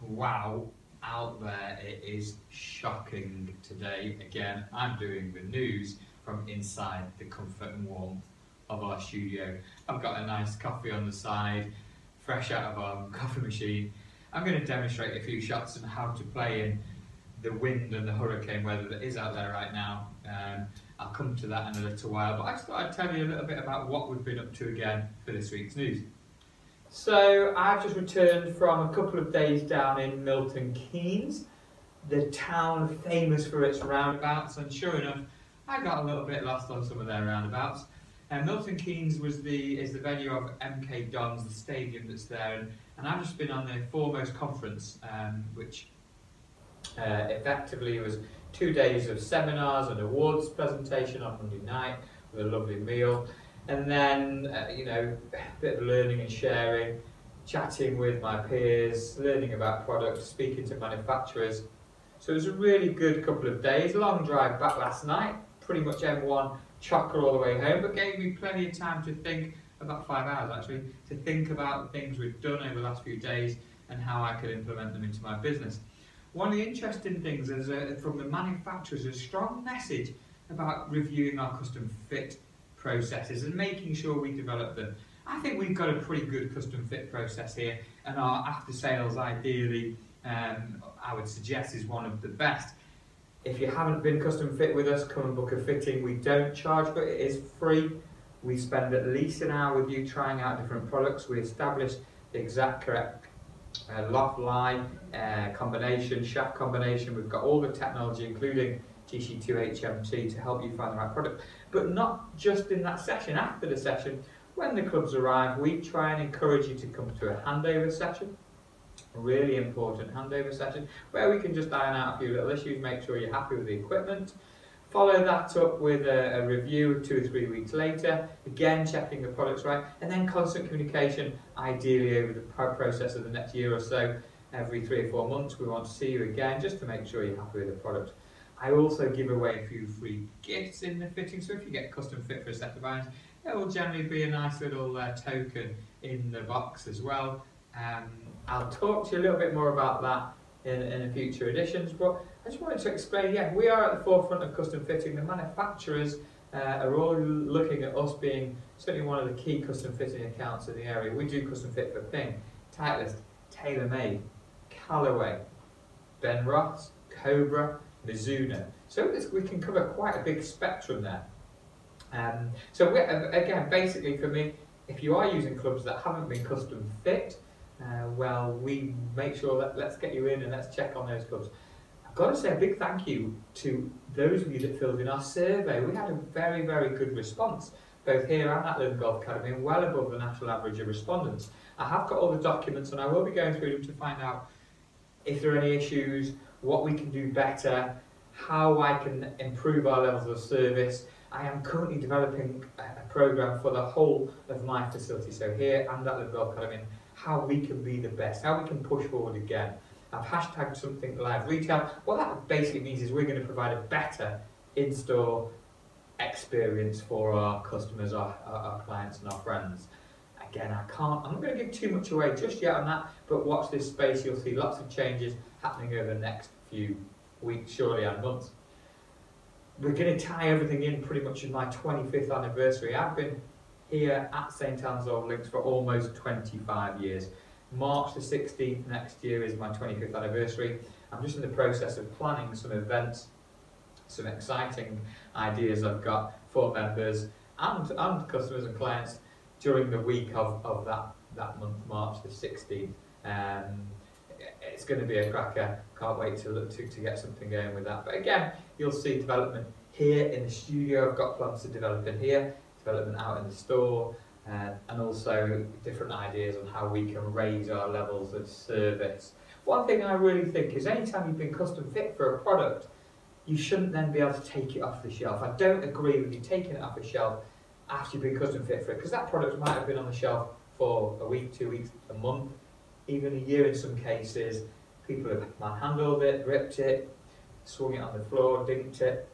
Wow, out there it is shocking today. Again, I'm doing the news from inside the comfort and warmth of our studio. I've got a nice coffee on the side, fresh out of our coffee machine. I'm going to demonstrate a few shots on how to play in the wind and the hurricane weather that is out there right now. I'll come to that in a little while, but I just thought I'd tell you a little bit about what we've been up to again for this week's news. So I've just returned from a couple of days down in Milton Keynes, the town famous for its roundabouts, and sure enough, I got a little bit lost on some of their roundabouts. Milton Keynes is the venue of MK Dons, the stadium that's there, and I've just been on their foremost conference, which effectively was 2 days of seminars and awards presentation on Monday night with a lovely meal. And then, a bit of learning and sharing, chatting with my peers, learning about products, speaking to manufacturers. So it was a really good couple of days. Long drive back last night, pretty much M1 chocker all the way home, but gave me plenty of time to think, about 5 hours actually, to think about the things we've done over the last few days and how I could implement them into my business. One of the interesting things is from the manufacturers, a strong message about reviewing our custom fit processes and making sure we develop them. I think we've got a pretty good custom fit process here, and our after sales ideally I would suggest is one of the best. If you haven't been custom fit with us, come and book a fitting. We don't charge, but it is free. We spend at least an hour with you trying out different products. We establish the exact correct loft lie combination, shaft combination. We've got all the technology including GC2 HMT to help you find the right product. But not just in that session, after the session, when the clubs arrive, we try and encourage you to come to a handover session, a really important handover session, where we can just iron out a few little issues, make sure you're happy with the equipment. Follow that up with a review 2 or 3 weeks later, again checking the products right, and then constant communication, ideally over the process of the next year or so. Every 3 or 4 months we want to see you again just to make sure you're happy with the product. I also give away a few free gifts in the fitting, so if you get custom fit for a set of irons, there will generally be a nice little token in the box as well. I'll talk to you a little bit more about that in future editions, but I just wanted to explain, we are at the forefront of custom fitting. The manufacturers are all looking at us being certainly one of the key custom fitting accounts in the area. We do custom fit for Ping, Titleist, TaylorMade, Callaway, Ben Ross, Cobra, Mizuno. So we can cover quite a big spectrum there. So again, basically for me, if you are using clubs that haven't been custom fit, well, we make sure that let's get you in and let's check on those clubs. I've got to say a big thank you to those of you that filled in our survey. We had a very, very good response, both here and at London Golf Academy, and well above the national average of respondents. I have got all the documents and I will be going through them to find out if there are any issues, what we can do better, how I can improve our levels of service. I am currently developing a program for the whole of my facility, so here and at London Golf Academy, how we can be the best, how we can push forward again. I've hashtagged something live retail. What that basically means is we're going to provide a better in-store experience for our customers, our clients and our friends. Again, I'm not going to give too much away just yet on that, but watch this space. You'll see lots of changes happening over the next few weeks, surely, and months. We're going to tie everything in pretty much in my 25th anniversary. I've been here at St Anne's Old Links for almost 25 years. March the 16th next year is my 25th anniversary. I'm just in the process of planning some events, some exciting ideas I've got for members and customers and clients during the week of that month, March the 16th. It's going to be a cracker. Can't wait to get something going with that. But again, you'll see development here in the studio. I've got plans to develop in here, development out in the store, and also different ideas on how we can raise our levels of service. One thing I really think is anytime you've been custom fit for a product, you shouldn't then be able to take it off the shelf. I don't agree with you taking it off the shelf after you've been custom fit for it, because that product might have been on the shelf for a week, 2 weeks, a month, even a year in some cases. People have manhandled it, ripped it, swung it on the floor, dinked it.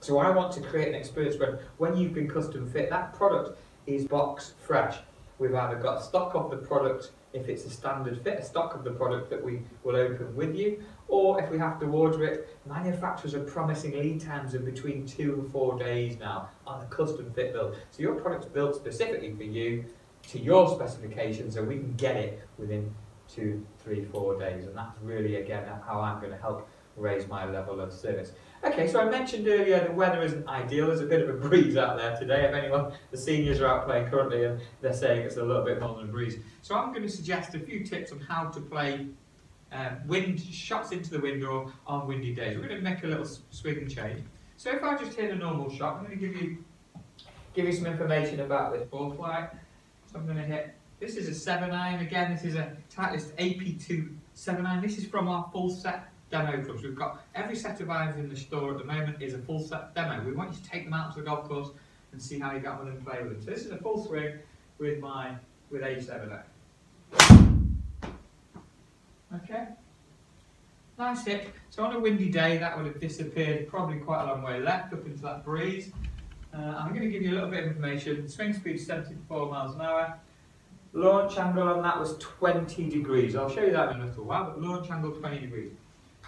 So I want to create an experience when you've been custom fit, that product is box fresh. we've either got stock of the product, if it's a standard fit, a stock of the product that we will open with you, or if we have to order it, manufacturers are promising lead times of between 2 and 4 days now on a custom fit build. So your product's built specifically for you, to your specifications, so we can get it within 2, 3, 4 days, and that's really, again, how I'm going to help raise my level of service. Okay, so I mentioned earlier the weather isn't ideal. There's a bit of a breeze out there today. If anyone, the seniors are out playing currently and they're saying it's a little bit more than a breeze. So I'm going to suggest a few tips on how to play wind shots into the wind or on windy days. We're going to make a little swing and change. So if I just hit a normal shot, I'm going to give you some information about this ball flight. So I'm going to hit. This is a 7-iron. Again, this is a Titleist AP2 7-iron. This is from our full set demo clubs. We've got every set of irons in the store at the moment is a full set demo. We want you to take them out to the golf course and see how you get on with them and play with them. So this is a full swing with A7 Okay, nice hit. So on a windy day that would have disappeared probably quite a long way left up into that breeze. I'm going to give you a little bit of information. Swing speed is 74 miles an hour. Launch angle on that was 20 degrees. I'll show you that in a little while, but launch angle 20 degrees.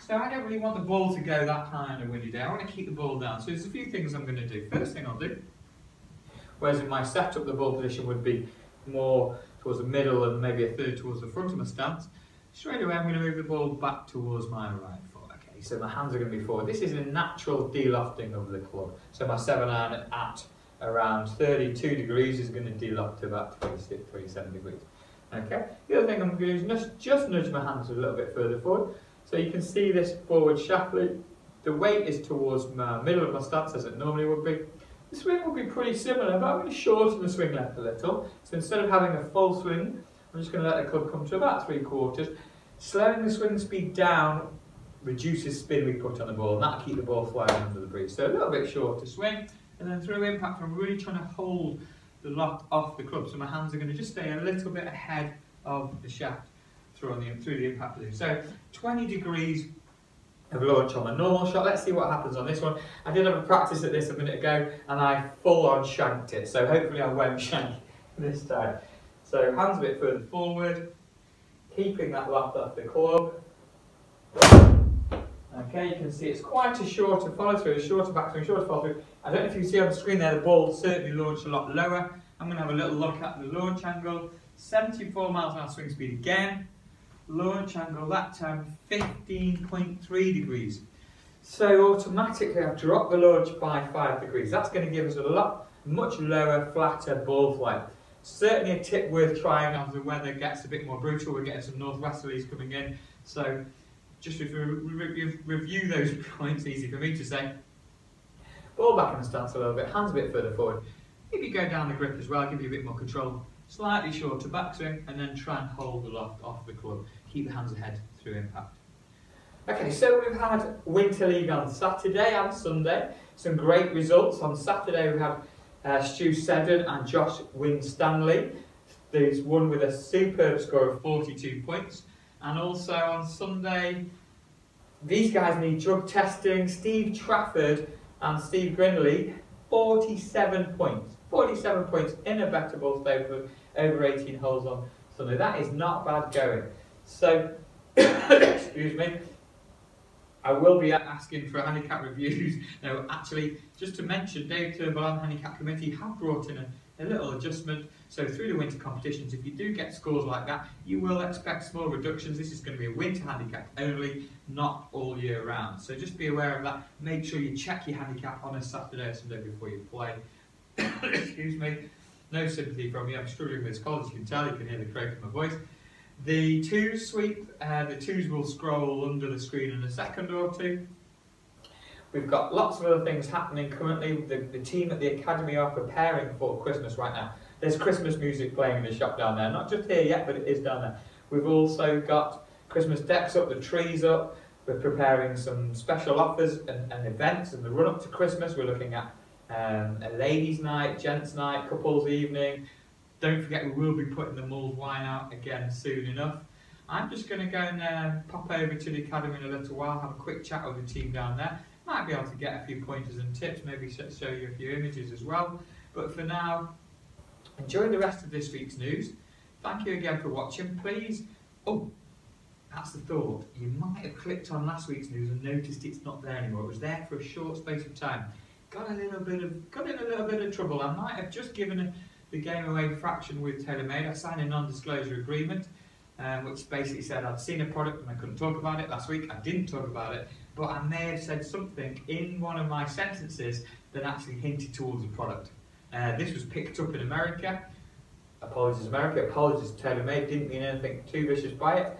So I don't really want the ball to go that high on a windy day. I want to keep the ball down. So there's a few things I'm going to do. First thing I'll do, whereas in my setup the ball position would be more towards the middle and maybe a third towards the front of my stance, straight away I'm going to move the ball back towards my right foot. Okay, so my hands are going to be forward. This is a natural de-lofting of the club. So my 7-iron at around 32 degrees is going to de-loft to about 26, 27 degrees. Okay, the other thing I'm going to do is just nudge my hands a little bit further forward. So you can see this forward shaftly. The weight is towards my middle of my stance as it normally would be. The swing will be pretty similar, but I'm going to shorten the swing length a little. So instead of having a full swing, I'm just going to let the club come to about 3/4. Slowing the swing speed down reduces spin we put on the ball, and that'll keep the ball flying under the breeze. So a little bit shorter swing, and then through impact, I'm really trying to hold the loft off the club. So my hands are going to just stay a little bit ahead of the shaft through the impact position. So 20 degrees of launch on a normal shot. Let's see what happens on this one. I did have a practice at this a minute ago and I full on shanked it. So hopefully I won't shank this time. So hands a bit further forward, keeping that loft off the club. Okay, you can see it's quite a shorter follow through, a shorter backswing, shorter follow through. I don't know if you can see on the screen there, the ball certainly launched a lot lower. I'm going to have a little look at the launch angle. 74 miles an hour swing speed again. Launch angle that time 15.3 degrees. So automatically I've dropped the launch by 5 degrees. That's going to give us a much lower, flatter ball flight. Certainly a tip worth trying as the weather gets a bit more brutal. We're getting some northwesterlies coming in. So just if we review those points, easy for me to say. Ball back in the stance a little bit, hands a bit further forward. Maybe go down the grip as well, give you a bit more control. Slightly shorter backswing, and then try and hold the loft off the club. Keep the hands ahead through impact. Okay, so we've had Winter League on Saturday and Sunday. Some great results. On Saturday we had Stu Seddon and Josh Winstanley. These won with a superb score of 42 points. And also on Sunday, these guys need drug testing. Steve Trafford and Steve Grinley, 47 points. 47 points in a better ball stay for over 18 holes on Sunday. That is not bad going. So, excuse me, I will be asking for handicap reviews. Now, actually, just to mention, Dave Turnbull and the Handicap Committee have brought in a little adjustment. So through the winter competitions, if you do get scores like that, you will expect small reductions. This is going to be a winter handicap only, not all year round. So just be aware of that. Make sure you check your handicap on a Saturday or Sunday before you play. Excuse me, no sympathy from me. I'm struggling with this cold, as you can tell. You can hear the croak in my voice. The twos sweep, the twos will scroll under the screen in a second or two. We've got lots of other things happening currently. The team at the Academy are preparing for Christmas right now. There's Christmas music playing in the shop down there. Not just here yet, but it is down there. We've also got Christmas decks up, the trees up. We're preparing some special offers and events in the run up to Christmas. We're looking at a ladies' night, gents' night, couples' evening. Don't forget we will be putting the mulled wine out again soon enough. I'm just going to go and pop over to the Academy in a little while, have a quick chat with the team down there. Might be able to get a few pointers and tips, maybe show you a few images as well. But for now, enjoy the rest of this week's news. Thank you again for watching. Please, oh, that's the thought. You might have clicked on last week's news and noticed it's not there anymore. It was there for a short space of time. Got in a little bit of trouble. I might have just given the game away fraction with TaylorMade. I signed a non-disclosure agreement, which basically said I'd seen a product and I couldn't talk about it last week. I didn't talk about it, but I may have said something in one of my sentences that actually hinted towards the product. This was picked up in America. Apologies America, apologies TaylorMade, didn't mean anything too vicious by it.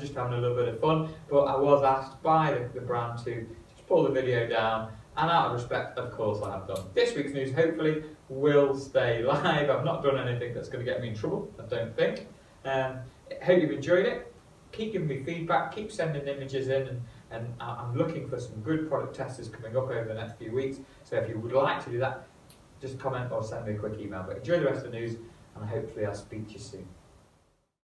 Just having a little bit of fun, but I was asked by the brand to just pull the video down, and out of respect, of course, I have done. This week's news hopefully will stay live. I've not done anything that's going to get me in trouble, I don't think. Hope you've enjoyed it. Keep giving me feedback, keep sending images in, and I'm looking for some good product testers coming up over the next few weeks. So if you would like to do that, just comment or send me a quick email. But enjoy the rest of the news, and hopefully I'll speak to you soon.